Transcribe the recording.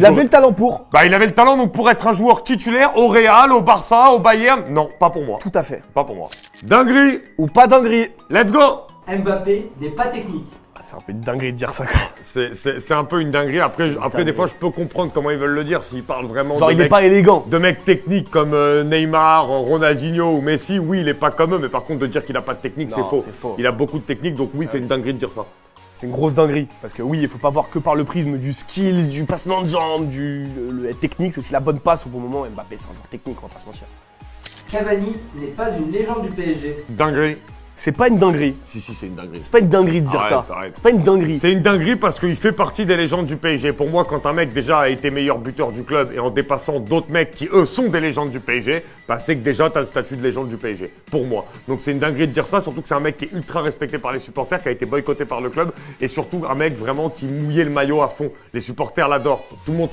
Il avait le talent pour. Bah, il avait le talent donc pour être un joueur titulaire au Real, au Barça, au Bayern. Non, pas pour moi. Tout à fait. Pas pour moi. Dinguerie. Ou pas dinguerie. Let's go. Mbappé n'est pas technique. Ah, c'est un peu une dinguerie de dire ça, quoi. C'est un peu une dinguerie. Après, dinguerie. des fois, je peux comprendre comment ils veulent le dire. S'ils parlent vraiment Genre, de il est mecs, pas élégant. de mecs techniques comme Neymar, Ronaldinho ou Messi, oui, il est pas comme eux. Mais par contre, de dire qu'il a pas de technique, c'est Non, faux. c'est faux. Il a beaucoup de technique, donc oui, c'est une dinguerie de dire ça. C'est une grosse dinguerie. Parce que oui, il faut pas voir que par le prisme du skills, du passement de jambes, le technique, c'est aussi la bonne passe au bon moment. Mbappé, c'est un joueur technique, on va pas se mentir. Cavani n'est pas une légende du PSG. Dinguerie. C'est pas une dinguerie. Si, c'est une dinguerie. C'est pas une dinguerie de dire Arrête, ça. arrête. C'est pas une dinguerie. C'est une dinguerie parce qu'il fait partie des légendes du PSG. Pour moi, quand un mec déjà a été meilleur buteur du club et en dépassant d'autres mecs qui, eux, sont des légendes du PSG, bah c'est que déjà, t'as le statut de légende du PSG. Pour moi. Donc c'est une dinguerie de dire ça, surtout que c'est un mec qui est ultra respecté par les supporters, qui a été boycotté par le club et surtout un mec vraiment qui mouillait le maillot à fond. Les supporters l'adorent. Tout le monde